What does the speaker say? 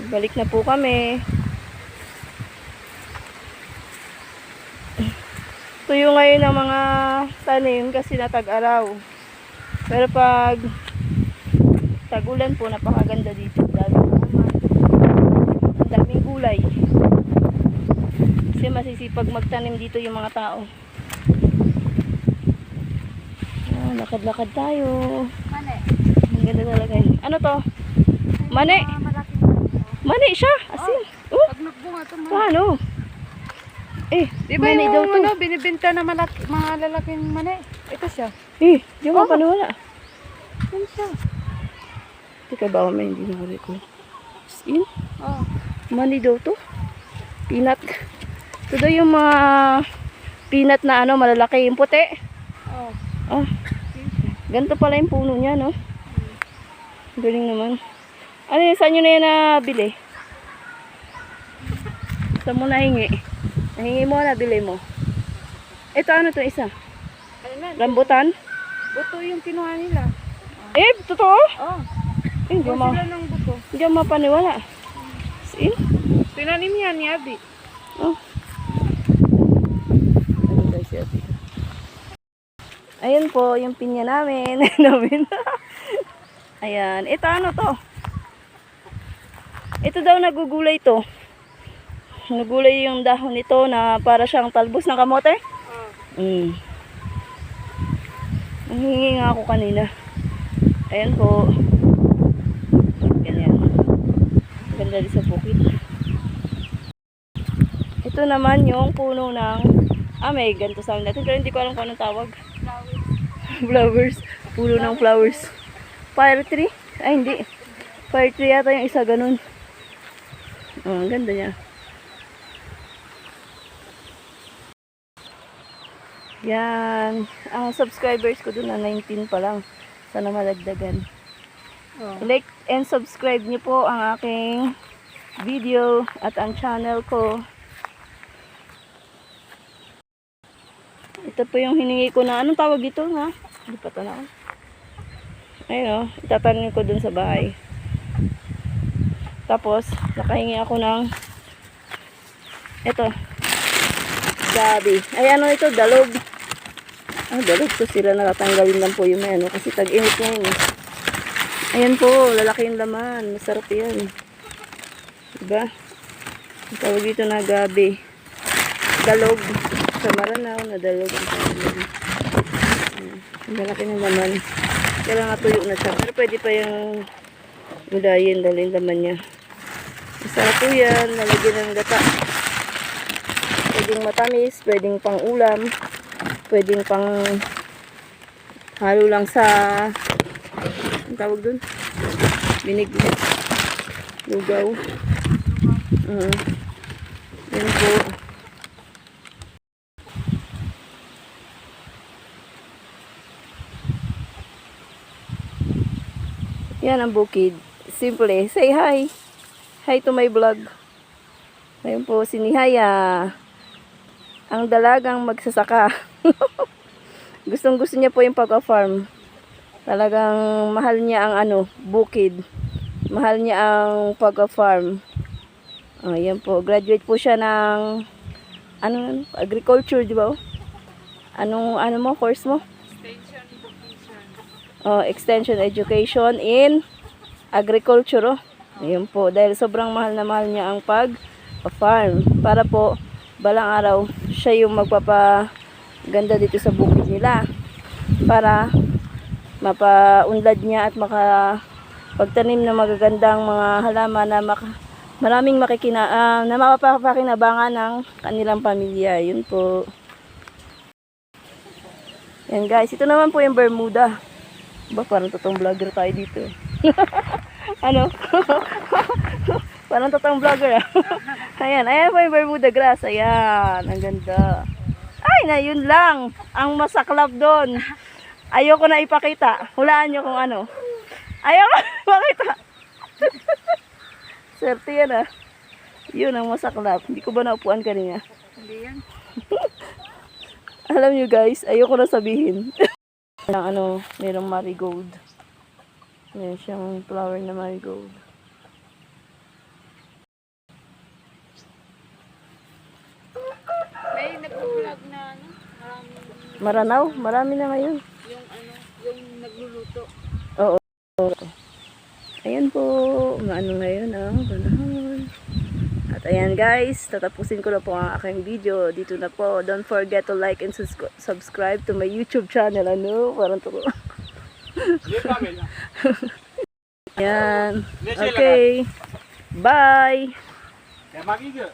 Balik na po kami. Tuyo ngayon ng mga tanim kasi natag-araw. Pero pag tag-ulan po, napakaganda dito. Ang daming gulay. Kasi masisipag magtanim dito yung mga tao. Lakad-lakad tayo. Mani. Ang ganda talaga yun. Ano to? Mani. Mani siya. Asin. Oh. Pag nagbunga ito, mani. Paano? Di ba mani yung daw to. binibinta na mga lalaking mani? Ito siya. Di mo paniwala. Yan siya. Teka ba may hindi nakarecord? Asin? Oh. Mani daw to. Peanut. Ito daw yung mga peanut na malalaki. Yung puti. Oh. Oh. Ganito pala yung puno niya, no? Galing naman. Ano yun? Saan nyo na yan nabili? Saan mo nahingi? Nahingi mo, nabili mo. Ito ano to isa? Rambutan? Buto yung kinuha nila. Totoo? Oh. Hindi Buto sila ng buto. Hindi ako mapaniwala. See? Tinanim yan ni Abi. Oh. Ano guys, Abi? Ayan po, yung pinya namin. Ayan. Ito ano to? Ito daw nagugulay to. Nagugulay yung dahon nito na para siyang talbos ng kamote. Nanghingi nga ako kanina. Ayan po. Ganyan. Ganda din sa bukid. Ito naman yung puno ng may ganito sa amin natin. Pero hindi ko alam kung anong tawag. Flowers. Puno ng flowers. Fire tree? Ay, hindi. Fire tree yata yung isa ganun. Ang ganda niya. Yan. Ang subscribers ko dun na 19 pa lang. Sana malagdagan. Like and subscribe niyo po ang aking video at ang channel ko. Ito po yung hiningi ko na, anong tawag dito ha? Hindi pa tanaw. Ayun itatanim ko dun sa bahay. Tapos, nakahingi ako ng ito. Gabi. Ay ano ito, dalog. Dalog ko sila, nakatanggalin lang po yung may kasi tag-init ngayon. Ayan po, lalaki yung laman. Masarap yan. Diba? Ang tawag dito na gabi. Dalog. Sa Maranao na dalog. Ang lalaki ng laman. Kailangan natuyo na siya. Pero pwede pa yung udayin dahil yung laman niya. Masarap po yan. Nalagyan ng gata. Pwedeng matamis. Pwedeng pang ulam. Pwedeng pang halo lang sa ang tawag dun? Binigyan. Lugaw. Yan po. Yan ang bukid. Simple. Say hi. Hi to my vlog. Ayun po si Nihaya. Ang dalagang magsasaka. Gustong gusto niya po yung pag-farm. Talagang mahal niya ang bukid. Mahal niya ang pag-farm. Ayan po. Graduate po siya ng agriculture, di ba? Ano mo? Course mo? Extension education in agriculture. Ayun po. Dahil sobrang mahal na mahal niya ang pag-farm. Para po, balang araw, siya yung magpapaganda dito sa bukid nila. Para mapaunlad niya at makapagtanim ng magagandang mga halaman na maraming na mapapakinabangan ng kanilang pamilya. Yun po. Yan guys, ito naman po yung Bermuda. Parang totoong vlogger tayo dito. Ano? Parang totoong vlogger ayan po yung Bermuda grass. Ayan, ang ganda. Ay, na yun lang. Ang masaklap doon. Ayoko na ipakita. Hulaan nyo kung ano. Ayoko ipakita. Swerte yan Yun ang masaklap. Hindi ko ba naupuan kanina? Hindi yan. Alam nyo guys, ayoko na sabihin. Mayroong marigold. Meron siyang flower na marigold. Maranaw, marami na ngayon. Yung ano, yung nagluluto. Oo. Ayan po, maano ngayon ang panahon. At ayan guys, tatapusin ko na po ang aking video. Dito na po. Don't forget to like and subscribe to my YouTube channel. Ano? Parang to. Ayan. Okay. Bye. Ya magi ke?